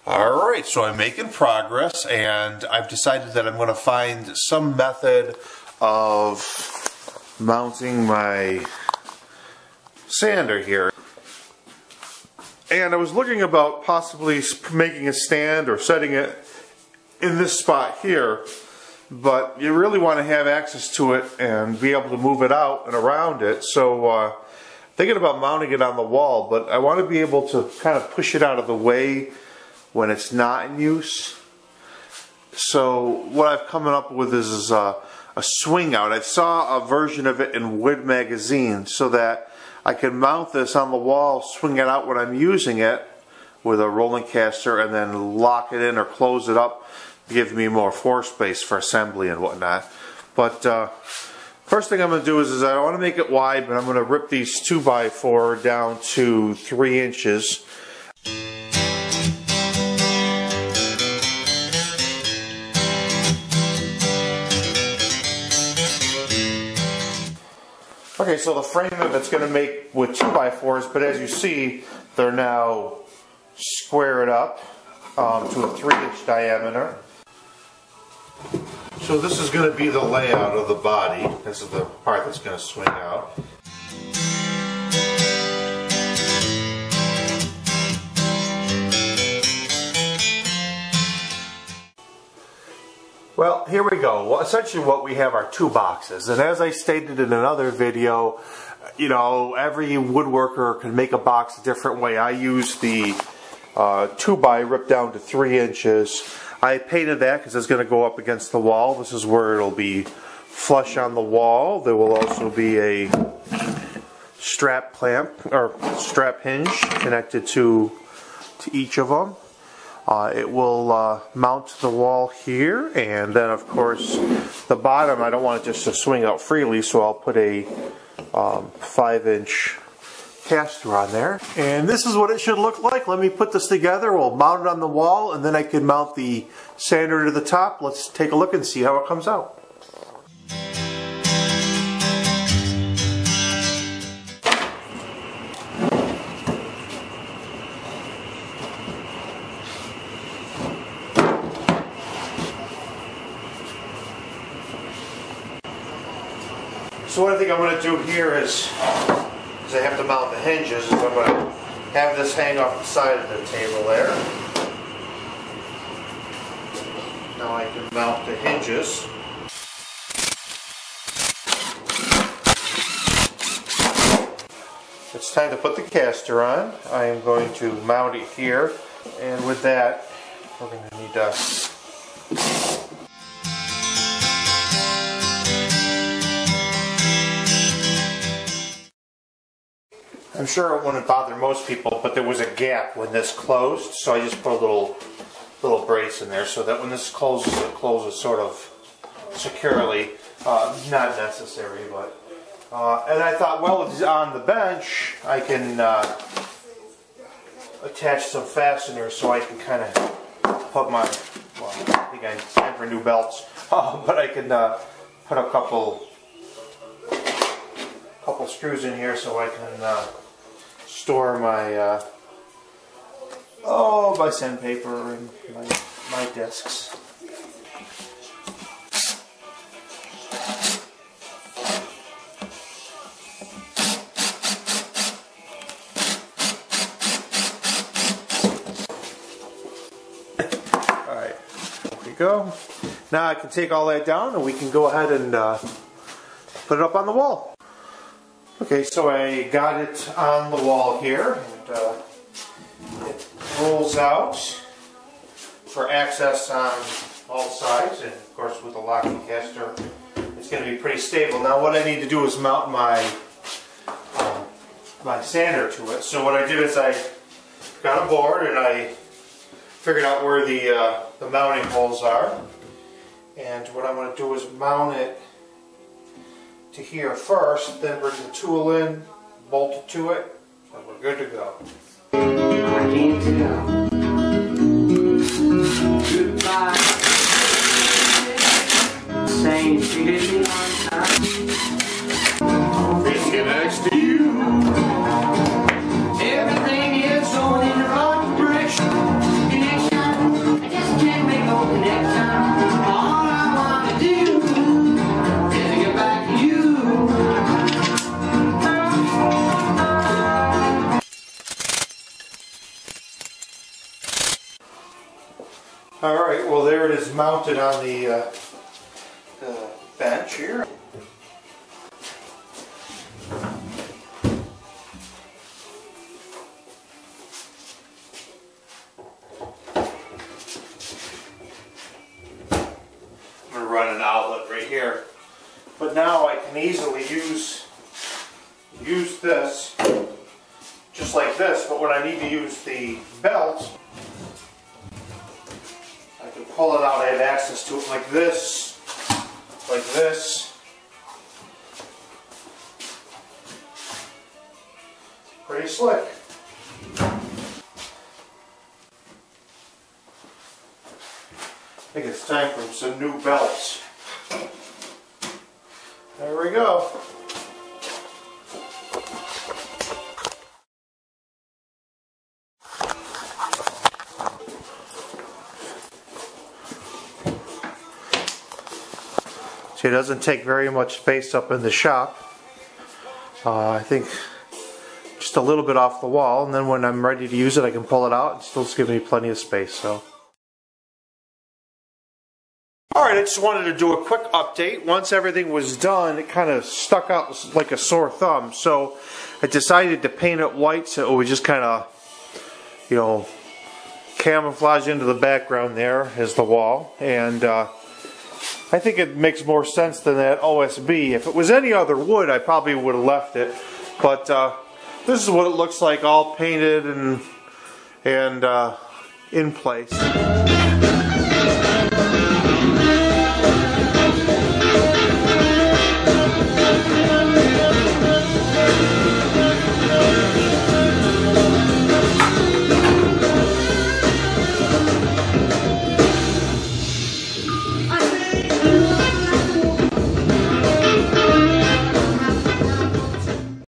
Alright, so I'm making progress, and I've decided that I'm going to find some method of mounting my sander here. And I was looking about possibly making a stand or setting it in this spot here, but you really want to have access to it and be able to move it out and around it. So thinking about mounting it on the wall, but I want to be able to kind of push it out of the way when it's not in use. So what I've come up with is a swing out. I saw a version of it in Wood magazine so that I can mount this on the wall, swing it out when I'm using it with a rolling caster, and then lock it in or close it up, give me more floor space for assembly and whatnot. But first thing I'm going to do is I want to make it wide, but I'm going to rip these 2x4 down to 3 inches. Okay, so the frame of it's going to make with 2x4s, but as you see, they're now squared up to a 3-inch diameter. So this is going to be the layout of the body. This is the part that's going to swing out. Well, here we go. Well, essentially what we have are 2 boxes, and as I stated in another video, you know, every woodworker can make a box a different way. I use the 2x ripped down to 3 inches. I painted that because it's going to go up against the wall. This is where it'll be flush on the wall. There will also be a strap clamp or strap hinge connected to each of them. It will mount to the wall here, and then of course the bottom I don't want it just to swing out freely, so I'll put a 5-inch caster on there. And this is what it should look like. Let me put this together. We'll mount it on the wall, and then I can mount the sander to the top. Let's take a look and see how it comes out. So what I think I'm going to do here is I have to mount the hinges, is I'm going to have this hang off the side of the table there. Now I can mount the hinges. It's time to put the caster on. I am going to mount it here, and with that we're going to need I'm sure it wouldn't bother most people, but there was a gap when this closed, so I just put a little brace in there so that when this closes, it closes sort of securely. Not necessary, but and I thought, well, it's on the bench, I can attach some fasteners so I can kind of put my, well, I think it's time for new belts, but I can put a couple screws in here so I can store my my sandpaper and my discs. Alright, there we go. Now I can take all that down and we can go ahead and put it up on the wall. Okay, so I got it on the wall here, and it rolls out for access on all sides, and of course with the locking caster it's going to be pretty stable. Now what I need to do is mount my my sander to it. So what I did is I got a board and I figured out where the mounting holes are, and what I'm going to do is mount it to here first, then bring the tool in, bolt it to it, and we're good to go. I need to go. Goodbye. Saying you treated me on time. Get next to you. Everything is going in the wrong direction. Alright, well there it is mounted on the bench here. I'm going to run an outlet right here. But now I can easily use this just like this, but when I need to use the belt, I can pull it out. I have access to it like this, like this. Pretty slick. I think it's time for some new belts. There we go. See, it doesn't take very much space up in the shop. I think just a little bit off the wall, and then when I'm ready to use it I can pull it out and still give me plenty of space. So. Alright, I just wanted to do a quick update. Once everything was done, it kind of stuck out like a sore thumb. So I decided to paint it white so it would just kind of, you know, camouflage into the background there as the wall. And I think it makes more sense than that OSB. If it was any other wood, I probably would have left it. But this is what it looks like all painted and in place.